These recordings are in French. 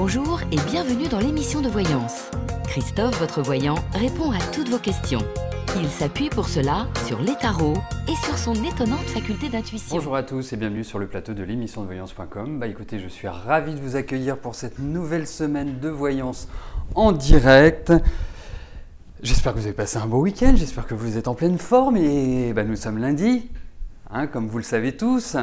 Bonjour et bienvenue dans l'émission de voyance. Christophe, votre voyant, répond à toutes vos questions. Il s'appuie pour cela sur les tarots et sur son étonnante faculté d'intuition. Bonjour à tous et bienvenue sur le plateau de l'émission de voyance.com. Écoutez, je suis ravi de vous accueillir pour cette nouvelle semaine de voyance en direct. J'espère que vous avez passé un beau week-end, j'espère que vous êtes en pleine forme et nous sommes lundi, comme vous le savez tous.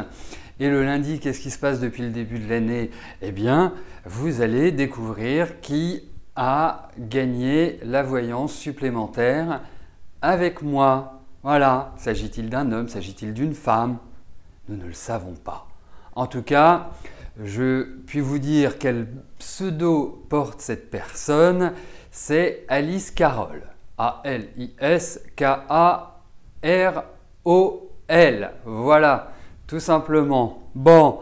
Et le lundi, qu'est-ce qui se passe depuis le début de l'année? Eh bien, vous allez découvrir qui a gagné la voyance supplémentaire avec moi. Voilà, s'agit-il d'un homme, s'agit-il d'une femme? Nous ne le savons pas. En tout cas, je puis vous dire quel pseudo porte cette personne. C'est Alice Carol. A-L-I-S-K-A-R-O-L. Voilà, tout simplement. Bon,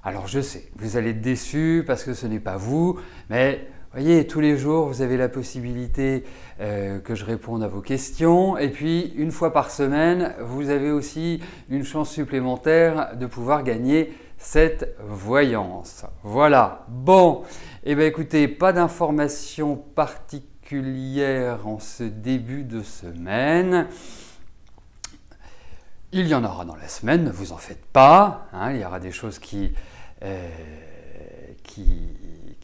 alors je sais, vous allez être déçus parce que ce n'est pas vous, mais voyez, tous les jours, vous avez la possibilité que je réponde à vos questions. Et puis, une fois par semaine, vous avez aussi une chance supplémentaire de pouvoir gagner cette voyance. Voilà. Bon, eh bien écoutez, pas d'informations particulières en ce début de semaine. Il y en aura dans la semaine, ne vous en faites pas. Il y aura des choses qui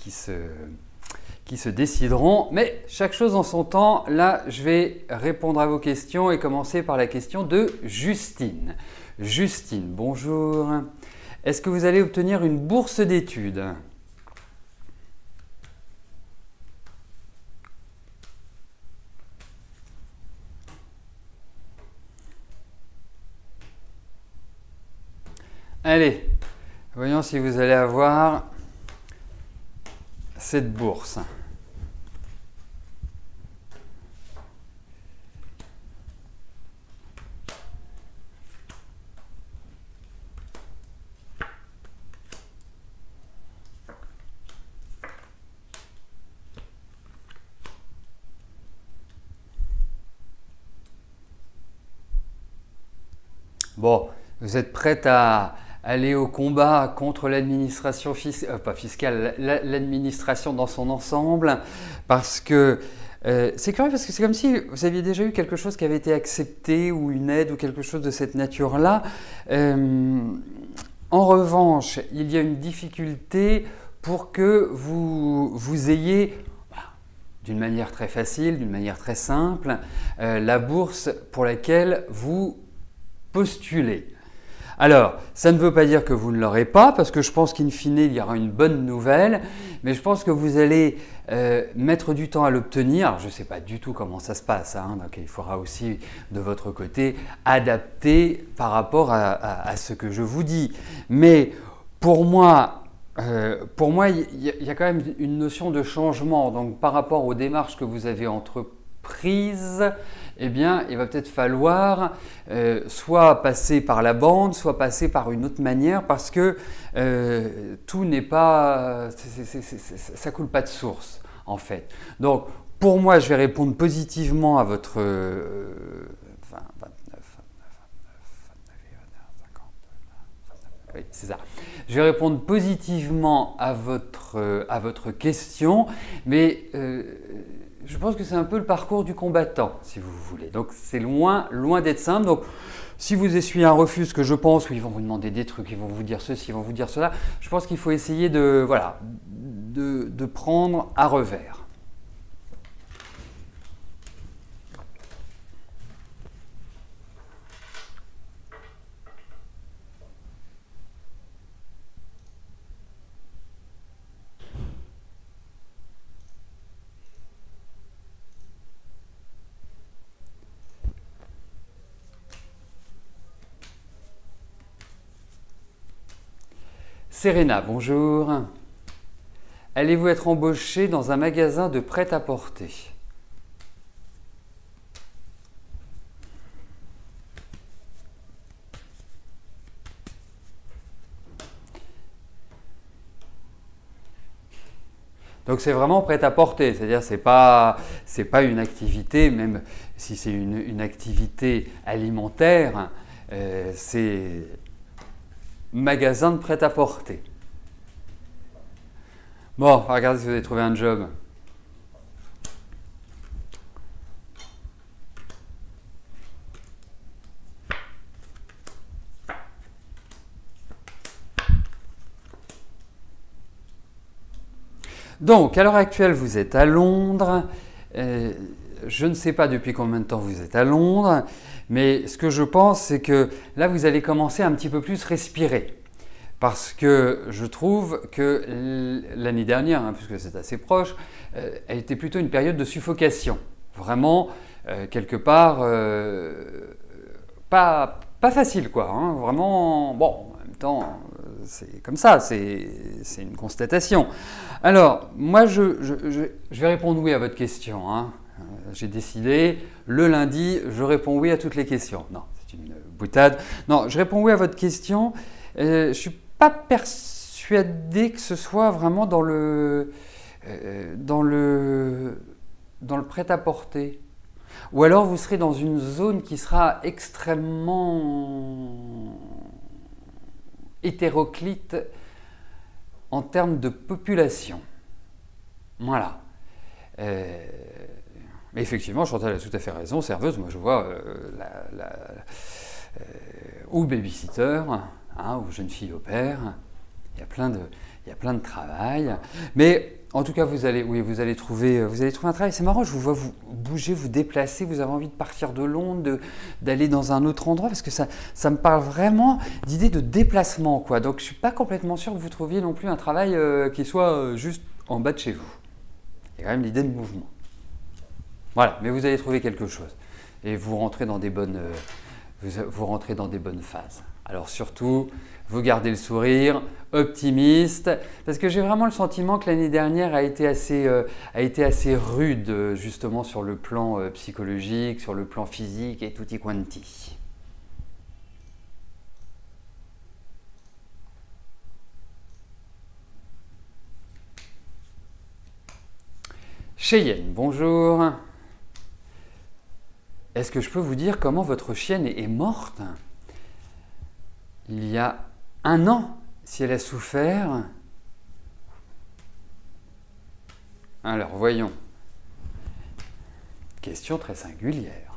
se décideront, mais chaque chose en son temps. Là, je vais répondre à vos questions et commencer par la question de Justine. Justine, bonjour. Est-ce que vous allez obtenir une bourse d'études? Allez, voyons si vous allez avoir cette bourse. Bon, vous êtes prête à aller au combat contre l'administration fiscale, l'administration dans son ensemble, parce que c'est curieux, parce que c'est comme si vous aviez déjà eu quelque chose qui avait été accepté, ou une aide, ou quelque chose de cette nature-là. En revanche, il y a une difficulté pour que vous ayez, d'une manière très facile, d'une manière très simple, la bourse pour laquelle vous postulez. Alors, ça ne veut pas dire que vous ne l'aurez pas, parce que je pense qu'in fine, il y aura une bonne nouvelle, mais je pense que vous allez mettre du temps à l'obtenir. Je ne sais pas du tout comment ça se passe, donc il faudra aussi, de votre côté, adapter par rapport à ce que je vous dis. Mais pour moi, il y a quand même une notion de changement. Donc, par rapport aux démarches que vous avez entreprises, eh bien, il va peut-être falloir soit passer par la banque, soit passer par une autre manière, parce que tout n'est pas, ça coule pas de source en fait. Donc, pour moi, je vais répondre positivement à votre oui, c'est ça. Je vais répondre positivement à votre question, mais je pense que c'est un peu le parcours du combattant, si vous voulez. Donc, c'est loin d'être simple. Donc, si vous essuyez un refus, ce que je pense, où ils vont vous demander des trucs, ils vont vous dire ceci, ils vont vous dire cela, je pense qu'il faut essayer de prendre à revers. Serena, bonjour. Allez-vous être embauché dans un magasin de prêt-à-porter? Donc c'est vraiment prêt-à-porter, c'est-à-dire c'est pas une activité, même si c'est une activité alimentaire, c'est magasin de prêt-à-porter. Bon, regardez si vous avez trouvé un job. Donc, à l'heure actuelle, vous êtes à Londres. Je ne sais pas depuis combien de temps vous êtes à Londres, mais ce que je pense, c'est que là, vous allez commencer un petit peu plus respirer. Parce que je trouve que l'année dernière, hein, puisque c'est assez proche, a été plutôt une période de suffocation. Vraiment, quelque part, pas facile, quoi. Hein, vraiment, bon, en même temps, c'est comme ça, c'est une constatation. Alors, moi, je vais répondre oui à votre question. Hein. J'ai décidé, le lundi, je réponds oui à toutes les questions. Non, c'est une boutade. Non, je réponds oui à votre question. Je ne suis pas persuadé que ce soit vraiment dans le prêt-à-porter. Ou alors vous serez dans une zone qui sera extrêmement hétéroclite en termes de population. Voilà. Mais effectivement, Chantal a tout à fait raison, serveuse, moi je vois ou babysitter, hein, ou jeune fille au père, il y a plein de travail. Mais en tout cas, vous allez trouver un travail. C'est marrant, je vous vois vous bouger, vous déplacer, vous avez envie de partir de Londres, d'aller dans un autre endroit, parce que ça me parle vraiment d'idée de déplacement, quoi. Donc je ne suis pas complètement sûr que vous trouviez non plus un travail qui soit juste en bas de chez vous. Il y a quand même l'idée de mouvement. Voilà, mais vous allez trouver quelque chose. Et vous rentrez dans des bonnes phases. Alors surtout, vous gardez le sourire, optimiste, parce que j'ai vraiment le sentiment que l'année dernière a été assez rude, justement sur le plan psychologique, sur le plan physique et tutti quanti. Cheyenne, bonjour. Est-ce que je peux vous dire comment votre chienne est morte? Il y a 1 an, si elle a souffert. Alors, voyons. Question très singulière.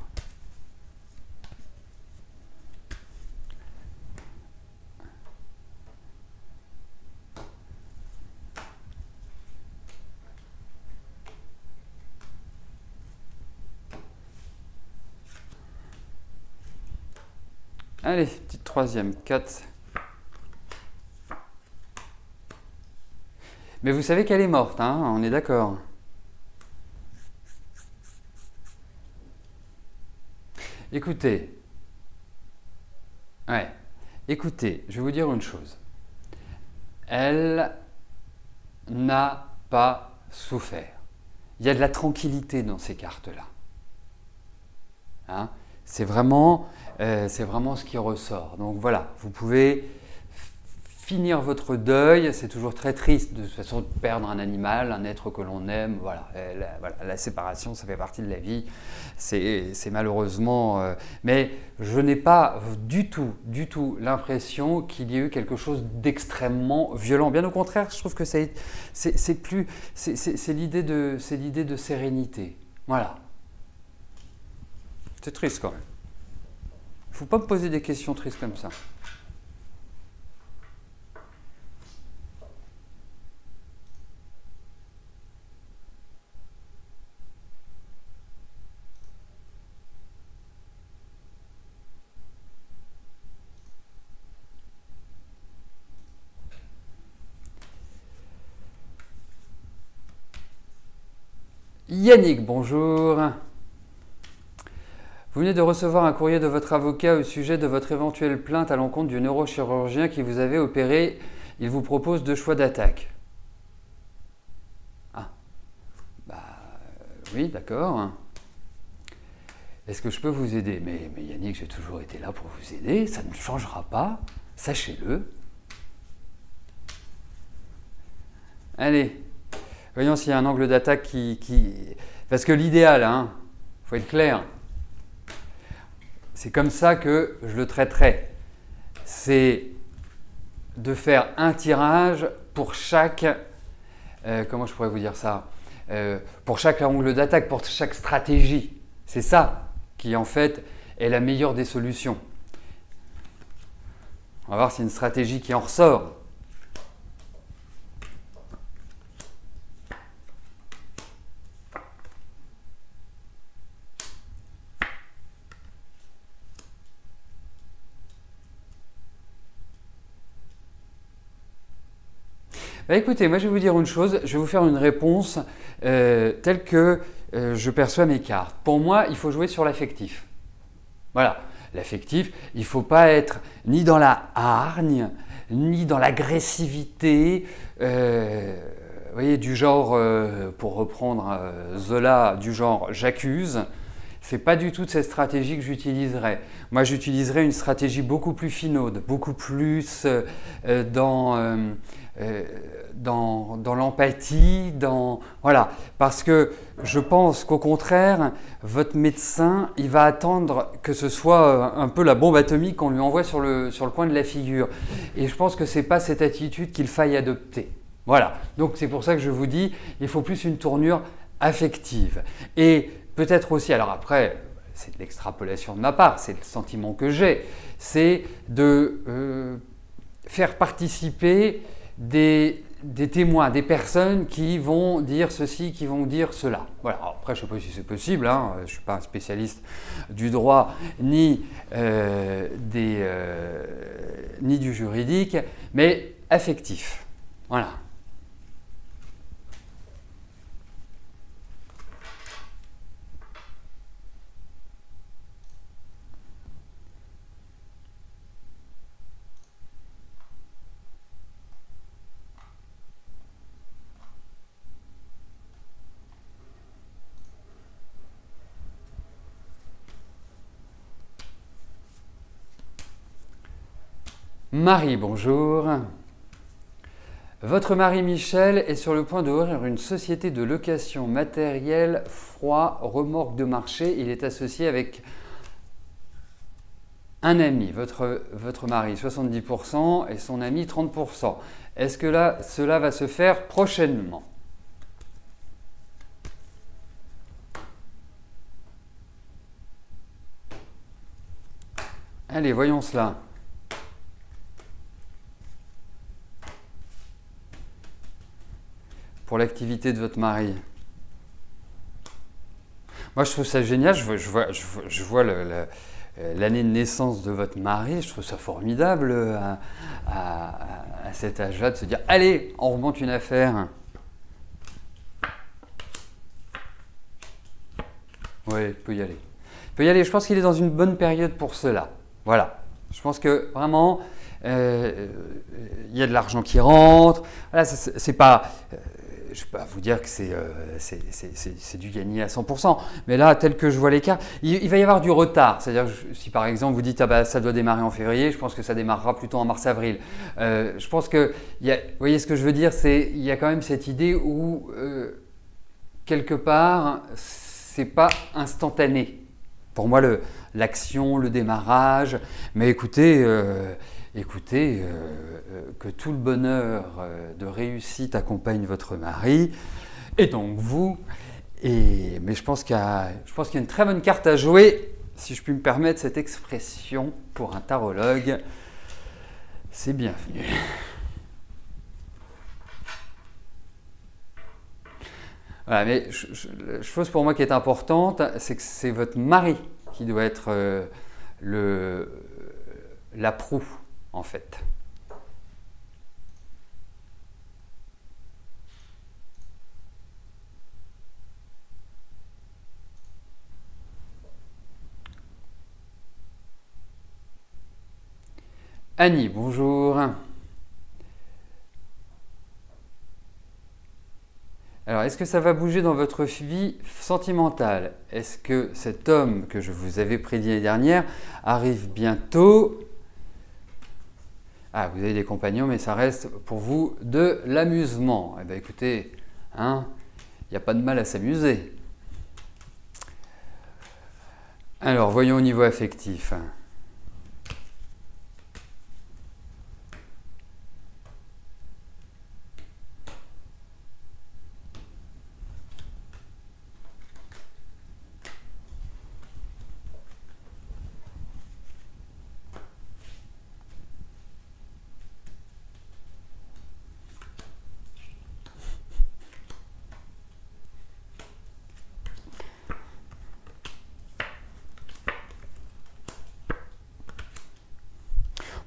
Allez, petite troisième, 4. Mais vous savez qu'elle est morte, hein, on est d'accord. Écoutez, écoutez, je vais vous dire une chose. Elle n'a pas souffert. Il y a de la tranquillité dans ces cartes-là. Hein? C'est vraiment ce qui ressort. Donc voilà, vous pouvez finir votre deuil. C'est toujours très triste de toute façon de perdre un animal, un être que l'on aime. Voilà, la séparation, ça fait partie de la vie. C'est malheureusement… mais je n'ai pas du tout l'impression qu'il y ait eu quelque chose d'extrêmement violent. Bien au contraire, je trouve que c'est l'idée de sérénité. Voilà. C'est triste quand même. Il ne faut pas me poser des questions tristes comme ça. Yannick, bonjour. Vous venez de recevoir un courrier de votre avocat au sujet de votre éventuelle plainte à l'encontre du neurochirurgien qui vous avait opéré. Il vous propose 2 choix d'attaque. Ah, oui, d'accord. Est-ce que je peux vous aider? Mais Yannick, j'ai toujours été là pour vous aider. Ça ne changera pas. Sachez-le. Allez, voyons s'il y a un angle d'attaque qui… Parce que l'idéal, hein, faut être clair. C'est comme ça que je le traiterai. C'est de faire un tirage pour chaque comment je pourrais vous dire ça, pour chaque angle d'attaque, pour chaque stratégie. C'est ça qui en fait est la meilleure des solutions. On va voir si une stratégie qui en ressort. Bah écoutez, moi je vais vous dire une chose, je vais vous faire une réponse telle que je perçois mes cartes. Pour moi, il faut jouer sur l'affectif. Voilà, l'affectif, il ne faut pas être ni dans la hargne, ni dans l'agressivité, vous voyez, du genre, pour reprendre Zola, du genre j'accuse. Ce n'est pas du tout de cette stratégie que j'utiliserais. Moi, j'utiliserais une stratégie beaucoup plus finaude, beaucoup plus dans l'empathie, voilà. Parce que je pense qu'au contraire, votre médecin, il va attendre que ce soit un peu la bombe atomique qu'on lui envoie sur le coin de la figure. Et je pense que ce n'est pas cette attitude qu'il faille adopter. Voilà. Donc c'est pour ça que je vous dis, il faut plus une tournure affective. Et peut-être aussi, alors après, c'est de l'extrapolation de ma part, c'est le sentiment que j'ai, c'est de faire participer des témoins, des personnes qui vont dire ceci, qui vont dire cela. Voilà. Alors après, je ne sais pas si c'est possible, hein. Je ne suis pas un spécialiste du droit ni du juridique, mais affectif. Voilà. Marie, bonjour. Votre mari Michel est sur le point d'ouvrir une société de location matériel froid, remorque de marché. Il est associé avec un ami, votre mari 70% et son ami 30%. Est-ce que là, cela va se faire prochainement? Allez, voyons cela. Pour l'activité de votre mari. Moi, je trouve ça génial. Je vois l'année de naissance de votre mari. Je trouve ça formidable à cet âge-là de se dire « Allez, on remonte une affaire ». Oui, il peut y aller. Il peut y aller. Je pense qu'il est dans une bonne période pour cela. Voilà. Je pense que vraiment, il y a de l'argent qui rentre. Voilà, c'est pas... je ne vais pas vous dire que c'est du gagné à 100%, mais là, tel que je vois les cas, il va y avoir du retard. C'est-à-dire, si par exemple vous dites ah bah, ça doit démarrer en février, je pense que ça démarrera plutôt en mars-avril. Je pense que, vous voyez ce que je veux dire, il y a quand même cette idée où, quelque part, ce n'est pas instantané. Pour moi, l'action, le démarrage, mais écoutez, que tout le bonheur de réussite accompagne votre mari et donc vous. Mais je pense qu'il y a une très bonne carte à jouer, si je puis me permettre cette expression pour un tarologue. C'est bienvenu. Voilà, mais la chose pour moi qui est importante, c'est que c'est votre mari qui doit être la proue, en fait. Annie, bonjour. Alors, est-ce que ça va bouger dans votre vie sentimentale? Est-ce que cet homme que je vous avais prédit l'année dernière arrive bientôt? Ah, vous avez des compagnons, mais ça reste pour vous de l'amusement. Eh bien, écoutez, hein, il n'y a pas de mal à s'amuser. Alors, voyons au niveau affectif.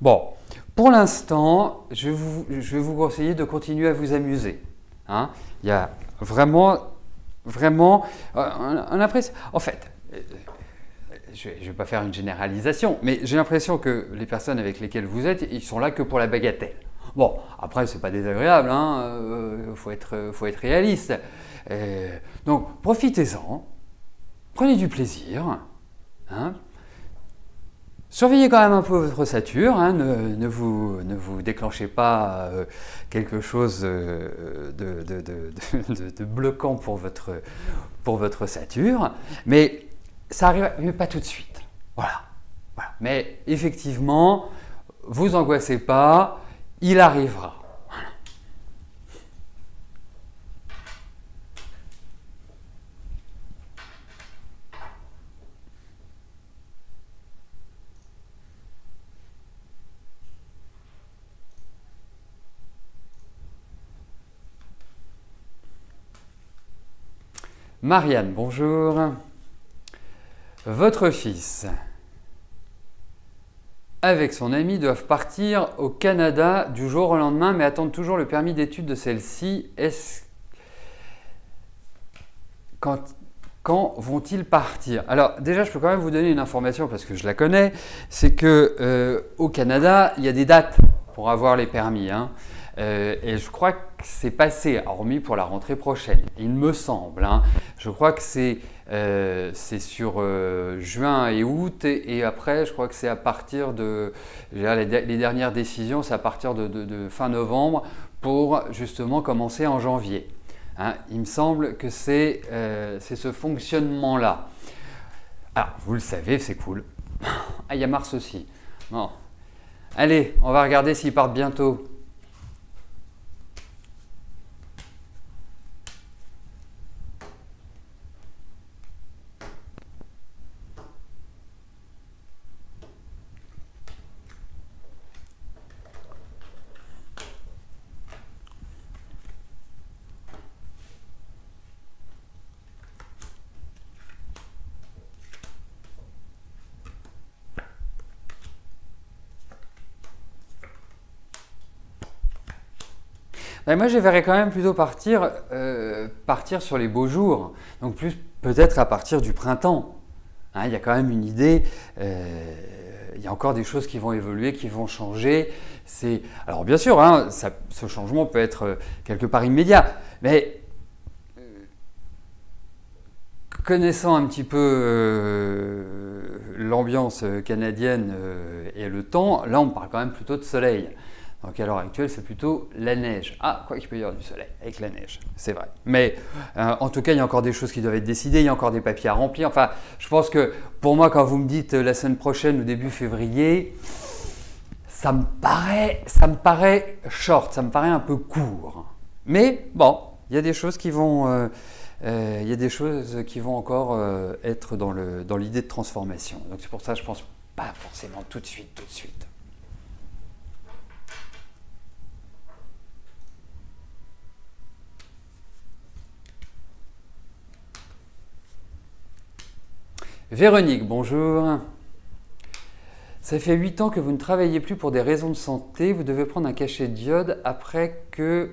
Bon, pour l'instant, je vais vous conseiller de continuer à vous amuser. Hein. Il y a vraiment, on a l'impression. En fait, je ne vais pas faire une généralisation, mais j'ai l'impression que les personnes avec lesquelles vous êtes, ils sont là que pour la bagatelle. Bon, après, c'est pas désagréable, hein, faut être réaliste. Donc, profitez-en, prenez du plaisir. Hein. Surveillez quand même un peu votre ossature, hein, ne vous déclenchez pas quelque chose de bloquant pour votre ossature, mais ça arrive mais pas tout de suite. Voilà. Mais effectivement, vous angoissez pas, il arrivera. Marianne, bonjour. Votre fils, avec son ami, doivent partir au Canada du jour au lendemain, mais attendent toujours le permis d'études de celle-ci. Quand vont-ils partir? Alors déjà, je peux quand même vous donner une information parce que je la connais, c'est que au Canada, il y a des dates pour avoir les permis. Hein. Et je crois que c'est passé, hormis pour la rentrée prochaine, il me semble. Hein. Je crois que c'est sur juin et août, et après, je crois que c'est à partir de… Les dernières décisions, c'est à partir de fin novembre pour justement commencer en janvier. Hein. Il me semble que c'est ce fonctionnement-là. Alors, vous le savez, c'est cool. Ah, il y a Mars aussi. Bon. Allez, on va regarder s'ils partent bientôt. Moi, je verrais quand même plutôt partir sur les beaux jours, donc plus peut-être à partir du printemps. Hein, il y a quand même une idée, il y a encore des choses qui vont évoluer, qui vont changer. Alors bien sûr, hein, ce changement peut être quelque part immédiat, mais connaissant un petit peu l'ambiance canadienne et le temps, là on parle quand même plutôt de soleil. Donc à l'heure actuelle, c'est plutôt la neige. Ah, quoi qu'il peut y avoir du soleil avec la neige, c'est vrai. Mais en tout cas, il y a encore des choses qui doivent être décidées, il y a encore des papiers à remplir. Enfin, je pense que pour moi, quand vous me dites la semaine prochaine ou début février, ça me paraît short, ça me paraît un peu court. Mais bon, il y a des choses qui vont, encore être dans l'idée de transformation. Donc c'est pour ça que je pense pas forcément tout de suite. Véronique, bonjour. Ça fait 8 ans que vous ne travaillez plus pour des raisons de santé. Vous devez prendre un cachet d'iode après que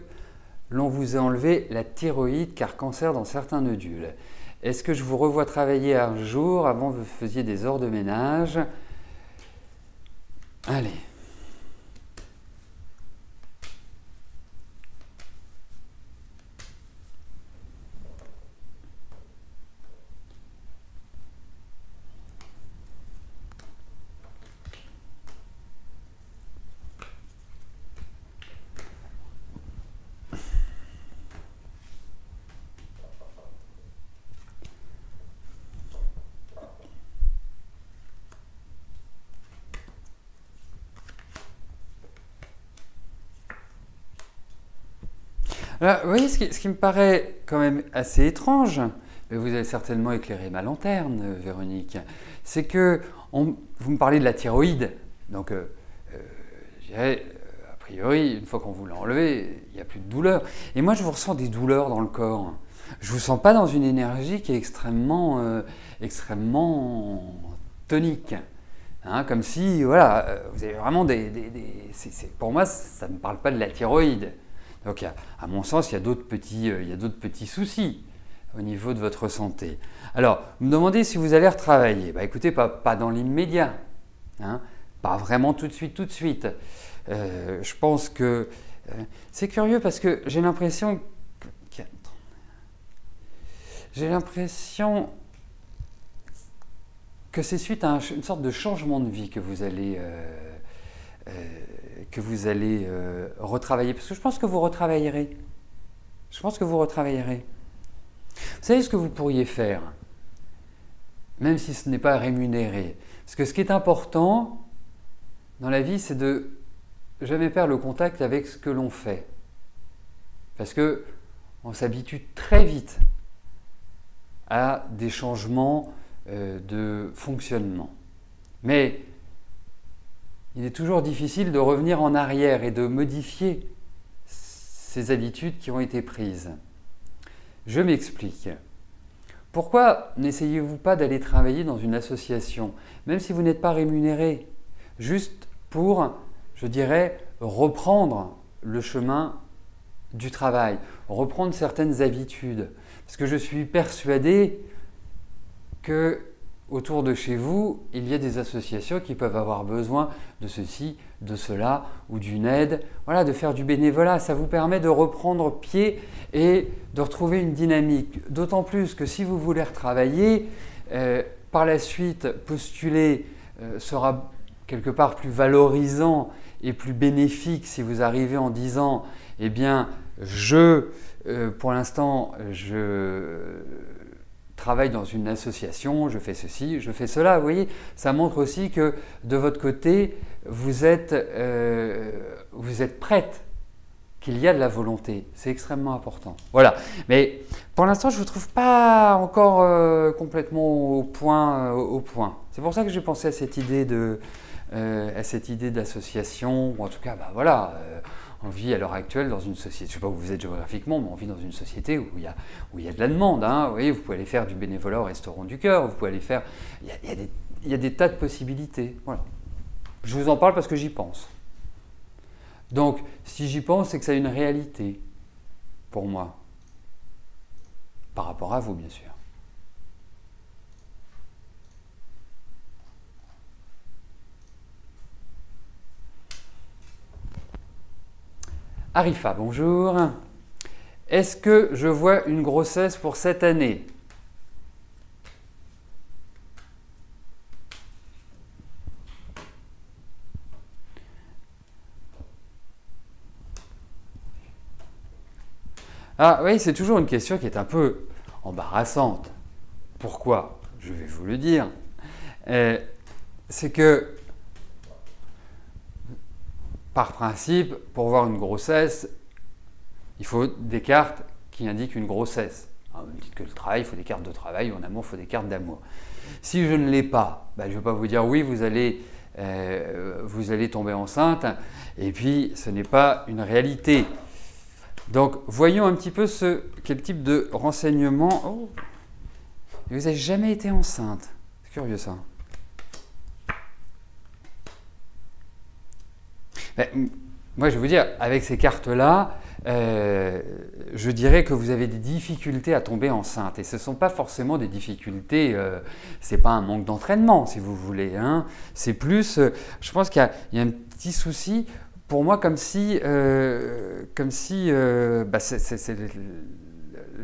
l'on vous ait enlevé la thyroïde car cancer dans certains nodules. Est-ce que je vous revois travailler un jour? Avant, vous faisiez des heures de ménage. Allez. Alors, vous voyez, ce qui me paraît quand même assez étrange, mais vous allez certainement éclairer ma lanterne, Véronique, c'est que vous me parlez de la thyroïde. Donc, je dirais, a priori, une fois qu'on vous l'a enlevé, il n'y a plus de douleur. Et moi, je vous ressens des douleurs dans le corps. Je ne vous sens pas dans une énergie qui est extrêmement tonique. Hein, comme si, voilà, vous avez vraiment pour moi, ça ne parle pas de la thyroïde. Donc, à mon sens, il y a d'autres petits soucis au niveau de votre santé. Alors, vous me demandez si vous allez retravailler. Bah, écoutez, pas dans l'immédiat. Hein, pas vraiment tout de suite. Je pense que c'est curieux parce que j'ai l'impression que c'est suite à une sorte de changement de vie que vous allez retravailler. Parce que je pense que vous retravaillerez. Vous savez ce que vous pourriez faire, même si ce n'est pas rémunéré. Parce que ce qui est important dans la vie, c'est de jamais perdre le contact avec ce que l'on fait. Parce qu'on s'habitue très vite à des changements de fonctionnement. Mais il est toujours difficile de revenir en arrière et de modifier ces habitudes qui ont été prises. Je m'explique. Pourquoi n'essayez-vous pas d'aller travailler dans une association, même si vous n'êtes pas rémunéré, juste pour, je dirais, reprendre le chemin du travail, reprendre certaines habitudes. Parce que je suis persuadé que autour de chez vous, il y a des associations qui peuvent avoir besoin de ceci, de cela, ou d'une aide, voilà, de faire du bénévolat. Ça vous permet de reprendre pied et de retrouver une dynamique. D'autant plus que si vous voulez retravailler, par la suite, postuler sera quelque part plus valorisant et plus bénéfique si vous arrivez en disant « Eh bien, pour l'instant, je travaille dans une association, je fais ceci, je fais cela. » Vous voyez, ça montre aussi que de votre côté, vous êtes prête, qu'il y a de la volonté. C'est extrêmement important. Voilà. Mais pour l'instant, je ne vous trouve pas encore complètement au point. C'est pour ça que j'ai pensé à cette idée d'association, ou en tout cas, bah, voilà. On vit à l'heure actuelle dans une société, je ne sais pas où vous êtes géographiquement, mais on vit dans une société où il y a de la demande. Hein. Vous voyez, vous pouvez aller faire du bénévolat au Restaurant du Cœur, vous pouvez aller faire… Il y a des tas de possibilités. Voilà. Je vous en parle parce que j'y pense. Donc, si j'y pense, c'est que ça a une réalité pour moi. Par rapport à vous, bien sûr. Arifa, bonjour. Est-ce que je vois une grossesse pour cette année? Ah oui, c'est toujours une question qui est un peu embarrassante. Pourquoi? Je vais vous le dire. C'est que par principe, pour voir une grossesse, il faut des cartes qui indiquent une grossesse. Au même titre que le travail, il faut des cartes de travail, ou en amour, il faut des cartes d'amour. Si je ne l'ai pas, je ne vais pas vous dire oui, vous allez tomber enceinte, et puis ce n'est pas une réalité. Donc, voyons un petit peu quel type de renseignement. Oh, vous n'avez jamais été enceinte. C'est curieux ça. Moi, je vais vous dire, avec ces cartes-là, je dirais que vous avez des difficultés à tomber enceinte. Et ce ne sont pas forcément des difficultés, ce n'est pas un manque d'entraînement, si vous voulez. Hein. C'est plus, je pense qu'il y a un petit souci, pour moi, comme si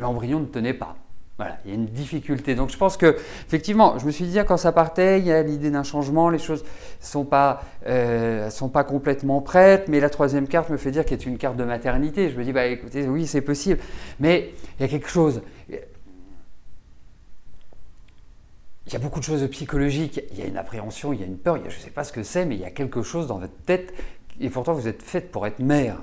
l'embryon ne tenait pas. Voilà, il y a une difficulté. Donc je pense que, effectivement, je me suis dit, quand ça partait, il y a l'idée d'un changement, les choses ne sont pas complètement prêtes, mais la troisième carte me fait dire qu'elle est une carte de maternité. Je me dis, écoutez, oui, c'est possible. Mais il y a quelque chose. Il y a beaucoup de choses psychologiques. Il y a une appréhension, il y a une peur, je ne sais pas ce que c'est, mais il y a quelque chose dans votre tête, et pourtant vous êtes faite pour être mère.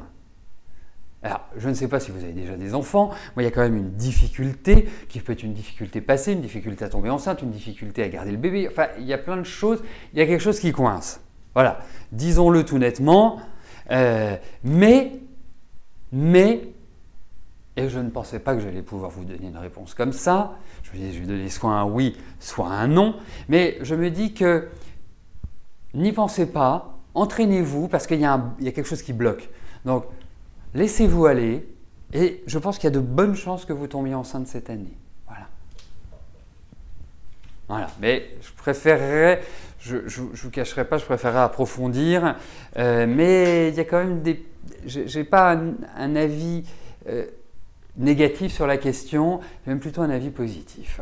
Alors, je ne sais pas si vous avez déjà des enfants, moi il y a quand même une difficulté, qui peut être une difficulté passée, une difficulté à tomber enceinte, une difficulté à garder le bébé, enfin il y a plein de choses, il y a quelque chose qui coince. Voilà, disons-le tout nettement, mais, et je ne pensais pas que j'allais pouvoir vous donner une réponse comme ça, je vais donner soit un oui, soit un non, mais je me dis que n'y pensez pas, entraînez-vous parce qu'il y a quelque chose qui bloque. Donc, laissez-vous aller et je pense qu'il y a de bonnes chances que vous tombiez enceinte cette année. Voilà. Voilà. Mais je préférerais, je ne vous cacherai pas, je préférerais approfondir. Mais il y a quand même des... Je n'ai pas un avis négatif sur la question, même plutôt un avis positif.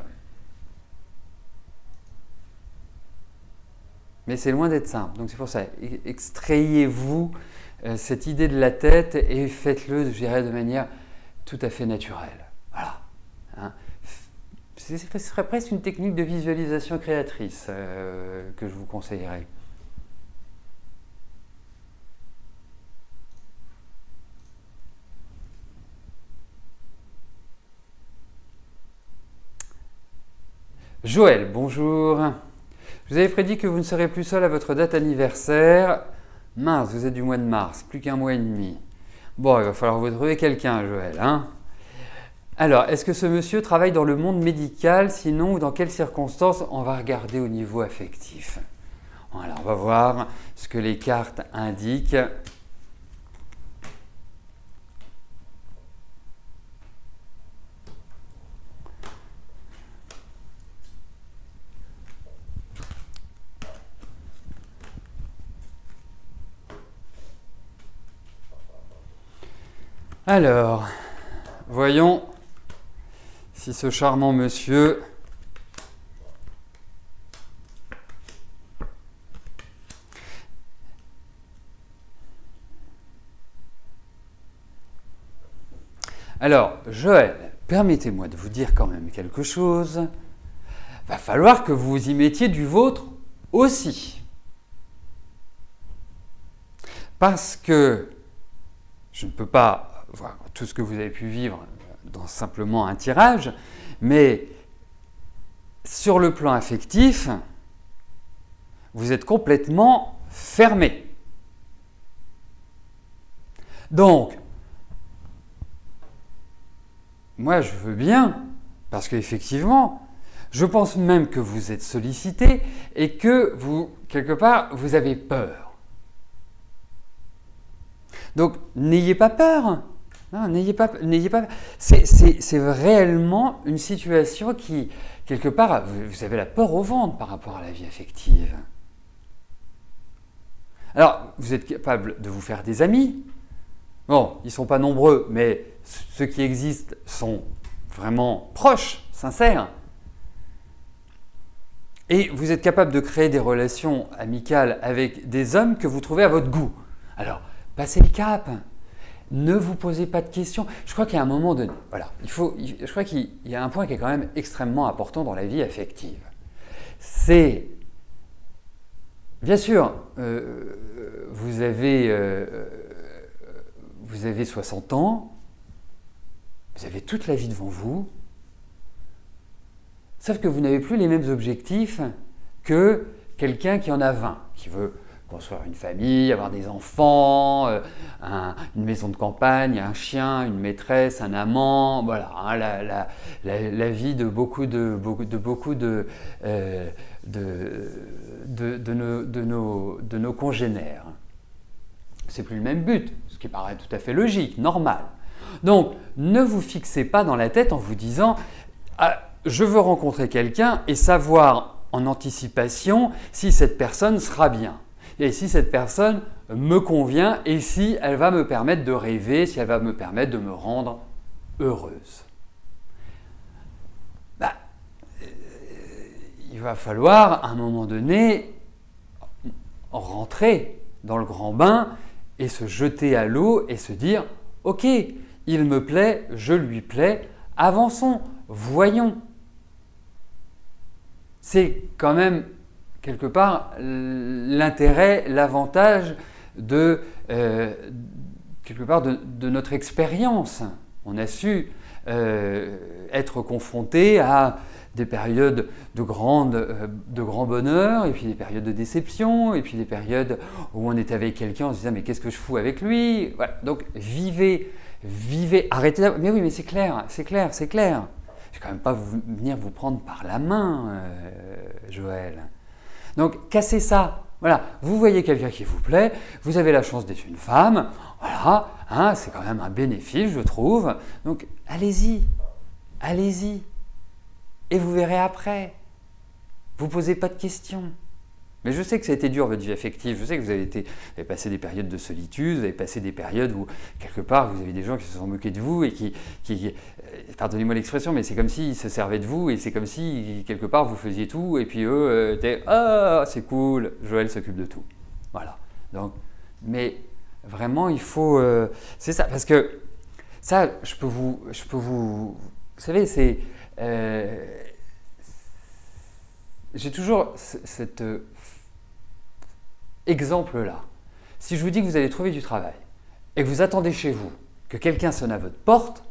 Mais c'est loin d'être simple. Donc c'est pour ça, extrayez-vous cette idée de la tête et faites-le, je dirais, de manière tout à fait naturelle. Voilà. Hein. Ce serait presque une technique de visualisation créatrice que je vous conseillerais. Joël, bonjour. Je vous avais prédit que vous ne serez plus seul à votre date anniversaire. Mince, vous êtes du mois de mars, plus qu'un mois et demi. Bon, il va falloir vous trouver quelqu'un, Joël. Hein. Alors, est-ce que ce monsieur travaille dans le monde médical? Sinon, ou dans quelles circonstances? On va regarder au niveau affectif. Voilà, on va voir ce que les cartes indiquent. Alors, voyons si ce charmant monsieur Alors, Joël, permettez-moi de vous dire quand même quelque chose. Va falloir que vous y mettiez du vôtre aussi. Parce que je ne peux pas voir tout ce que vous avez pu vivre dans simplement un tirage, mais sur le plan affectif, vous êtes complètement fermé. Donc, moi je veux bien, parce qu'effectivement, je pense même que vous êtes sollicité et que vous, quelque part, vous avez peur. Donc, n'ayez pas peur. N'ayez pas peur. C'est réellement une situation qui, quelque part, vous avez la peur au ventre par rapport à la vie affective. Alors, vous êtes capable de vous faire des amis. Bon, ils ne sont pas nombreux, mais ceux qui existent sont vraiment proches, sincères. Et vous êtes capable de créer des relations amicales avec des hommes que vous trouvez à votre goût. Alors, passez le cap. Ne vous posez pas de questions. Je crois qu'à un moment donné, voilà, je crois qu'il y a un point qui est quand même extrêmement important dans la vie affective. C'est, bien sûr, vous avez 60 ans, vous avez toute la vie devant vous, sauf que vous n'avez plus les mêmes objectifs que quelqu'un qui en a 20, qui veut construire une famille, avoir des enfants, une maison de campagne, un chien, une maîtresse, un amant, voilà, hein, la vie de beaucoup de nos congénères. C'est plus le même but, ce qui paraît tout à fait logique, normal. Donc, ne vous fixez pas dans la tête en vous disant je veux rencontrer quelqu'un et savoir en anticipation si cette personne sera bien. Et si cette personne me convient et si elle va me permettre de rêver, si elle va me permettre de me rendre heureuse. Il va falloir à un moment donné rentrer dans le grand bain et se jeter à l'eau et se dire « Ok, il me plaît, je lui plais, avançons, voyons ». C'est quand même quelque part l'intérêt, l'avantage de notre expérience. On a su être confronté à des périodes de grand bonheur, et puis des périodes de déception, et puis des périodes où on était avec quelqu'un, on se disait mais qu'est-ce que je fous avec lui? Voilà. Donc vivez, arrêtez. Mais oui, mais c'est clair. Je ne vais quand même pas venir vous prendre par la main, Joël. Donc cassez ça, Voilà, vous voyez quelqu'un qui vous plaît, vous avez la chance d'être une femme, voilà, hein, c'est quand même un bénéfice, je trouve. Donc, allez-y, allez-y. Et vous verrez après. Vous ne posez pas de questions. Mais je sais que ça a été dur, votre vie affective. Je sais que vous avez passé des périodes de solitude, vous avez passé des périodes où, quelque part, vous avez des gens qui se sont moqués de vous et qui pardonnez-moi l'expression, mais c'est comme s'ils se servaient de vous et c'est comme si, quelque part, vous faisiez tout et puis eux étaient « Ah, c'est cool, Joël s'occupe de tout. » Voilà. Donc, mais vraiment, il faut… c'est ça, parce que ça, je peux vous… Vous savez, c'est… j'ai toujours cet exemple-là. Si je vous dis que vous allez trouver du travail et que vous attendez chez vous que quelqu'un sonne à votre porte,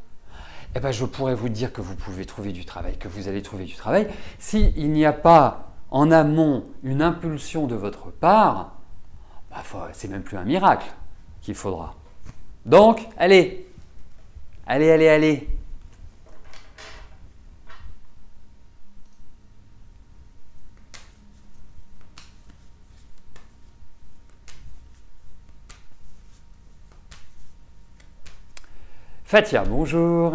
eh ben je pourrais vous dire que vous pouvez trouver du travail, que vous allez trouver du travail. S'il n'y a pas en amont une impulsion de votre part, bah, c'est même plus un miracle qu'il faudra. Donc, allez, allez, allez, allez. Fatia, bonjour.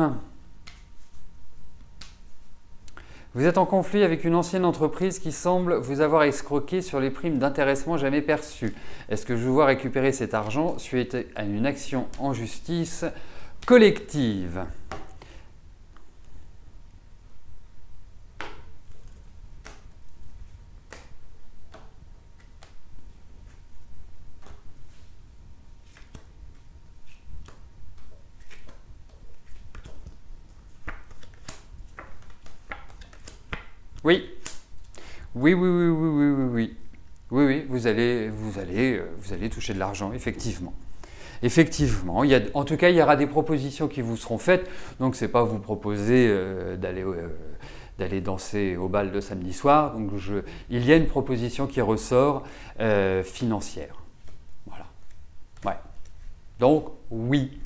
Vous êtes en conflit avec une ancienne entreprise qui semble vous avoir escroqué sur les primes d'intéressement jamais perçues. Est-ce que je dois récupérer cet argent suite à une action en justice collective ? Oui. Oui, oui, oui, oui, oui, oui, oui. Oui, oui, vous allez toucher de l'argent, effectivement. Effectivement, en tout cas, il y aura des propositions qui vous seront faites. Donc, ce n'est pas vous proposer d'aller danser au bal de samedi soir. Donc, il y a une proposition qui ressort financière. Voilà. Ouais. Donc, oui.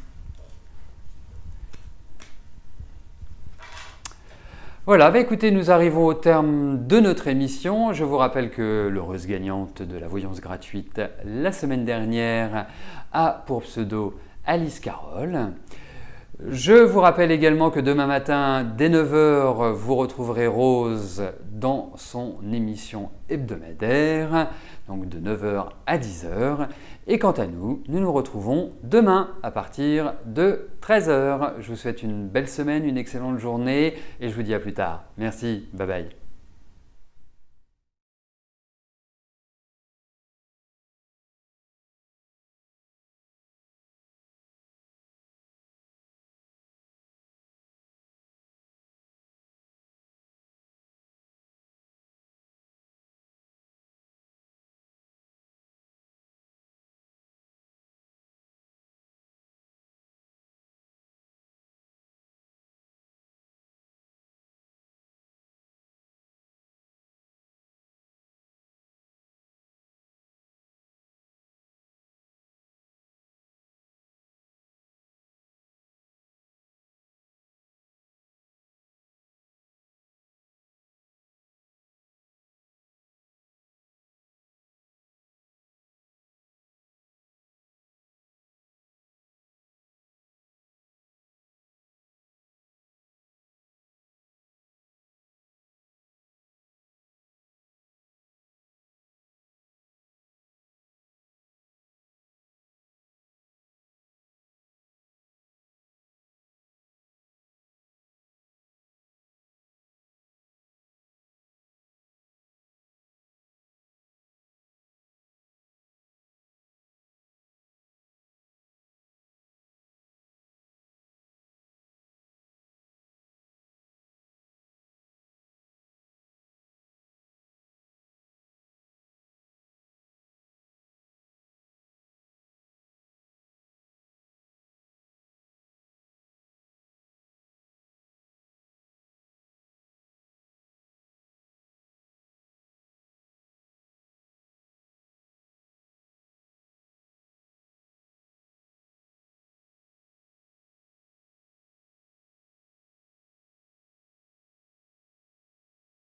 Voilà, bah écoutez, nous arrivons au terme de notre émission. Je vous rappelle que l'heureuse gagnante de la voyance gratuite la semaine dernière a pour pseudo Alice Carole. Je vous rappelle également que demain matin, dès 9 h, vous retrouverez Rose dans son émission hebdomadaire, donc de 9 h à 10 h. Et quant à nous, nous nous retrouvons demain à partir de 13 h. Je vous souhaite une belle semaine, une excellente journée et je vous dis à plus tard. Merci, bye bye.